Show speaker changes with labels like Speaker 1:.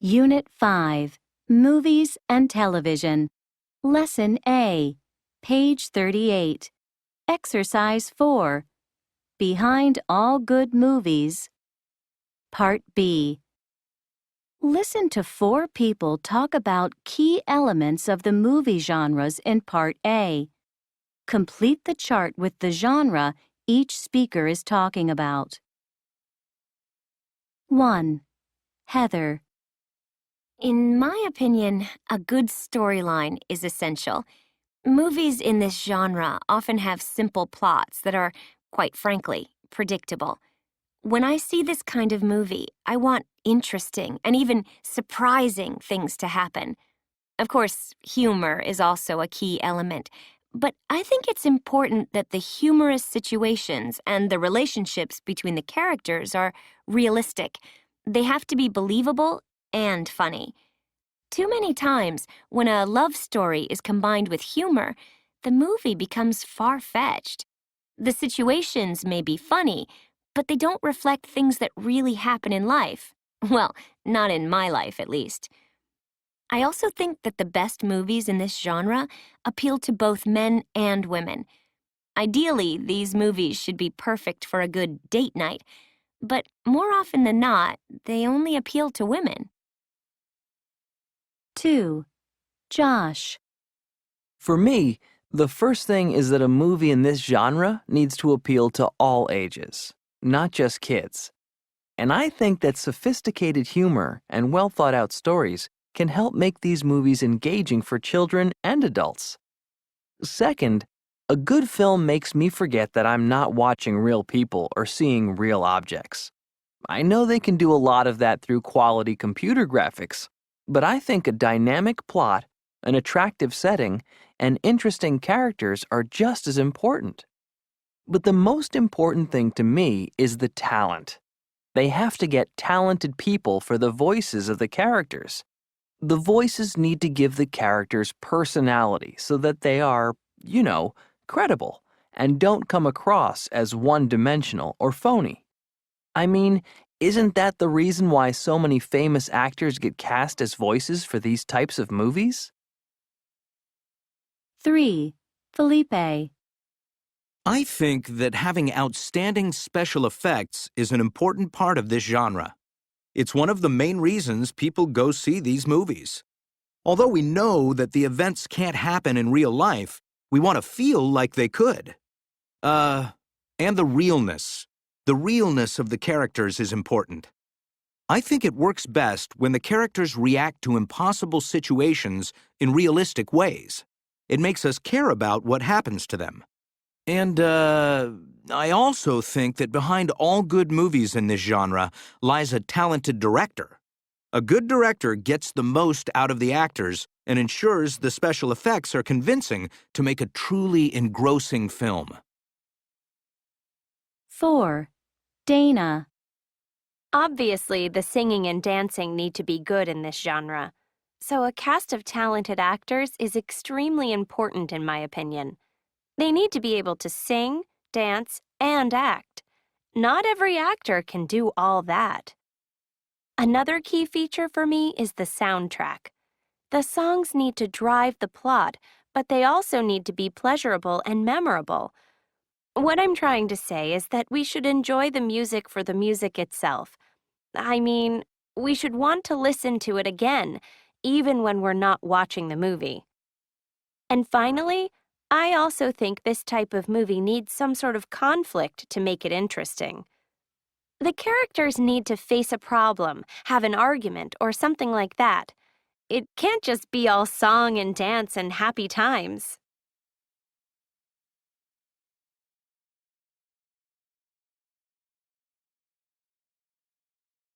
Speaker 1: Unit 5, Movies and Television. Lesson A, page 38. Exercise 4. Behind all good movies. Part B. Listen to 4 people talk about key elements of the movie genres in Part A. Complete the chart with the genre each speaker is talking about. 1. Heather.
Speaker 2: In my opinion, a good storyline is essential. Movies in this genre often have simple plots that are, quite frankly, predictable. When I see this kind of movie, I want interesting and even surprising things to happen. Of course, humor is also a key element, but I think it's important that the humorous situations and the relationships between the characters are realistic. They have to be believable and funny. Too many times, when a love story is combined with humor, the movie becomes far-fetched. The situations may be funny, but they don't reflect things that really happen in life. Well, not in my life, at least. I also think that the best movies in this genre appeal to both men and women. Ideally, these movies should be perfect for a good date night, but more often than not, they only appeal to women.
Speaker 1: 2. Josh.
Speaker 3: For me, the first thing is that a movie in this genre needs to appeal to all ages, not just kids. And I think that sophisticated humor and well-thought-out stories can help make these movies engaging for children and adults. Second, a good film makes me forget that I'm not watching real people or seeing real objects. I know they can do a lot of that through quality computer graphics, but I think a dynamic plot, an attractive setting, and interesting characters are just as important. But the most important thing to me is the talent. They have to get talented people for the voices of the characters. The voices need to give the characters personality so that they are, credible and don't come across as one-dimensional or phony. I mean, isn't that the reason why so many famous actors get cast as voices for these types of movies?
Speaker 1: 3. Felipe.
Speaker 4: I think that having outstanding special effects is an important part of this genre. It's one of the main reasons people go see these movies. Although we know that the events can't happen in real life, we want to feel like they could. And the realness. The realness of the characters is important. I think it works best when the characters react to impossible situations in realistic ways. It makes us care about what happens to them. And, I also think that behind all good movies in this genre lies a talented director. A good director gets the most out of the actors and ensures the special effects are convincing to make a truly engrossing film.
Speaker 1: 4. Dana.
Speaker 2: Obviously, the singing and dancing need to be good in this genre. So a cast of talented actors is extremely important in my opinion. They need to be able to sing, dance, and act. Not every actor can do all that. Another key feature for me is the soundtrack. The songs need to drive the plot, but they also need to be pleasurable and memorable. What I'm trying to say is that we should enjoy the music for the music itself. I mean, we should want to listen to it again, even when we're not watching the movie. And finally, I also think this type of movie needs some sort of conflict to make it interesting. The characters need to face a problem, have an argument, or something like that. It can't just be all song and dance and happy times.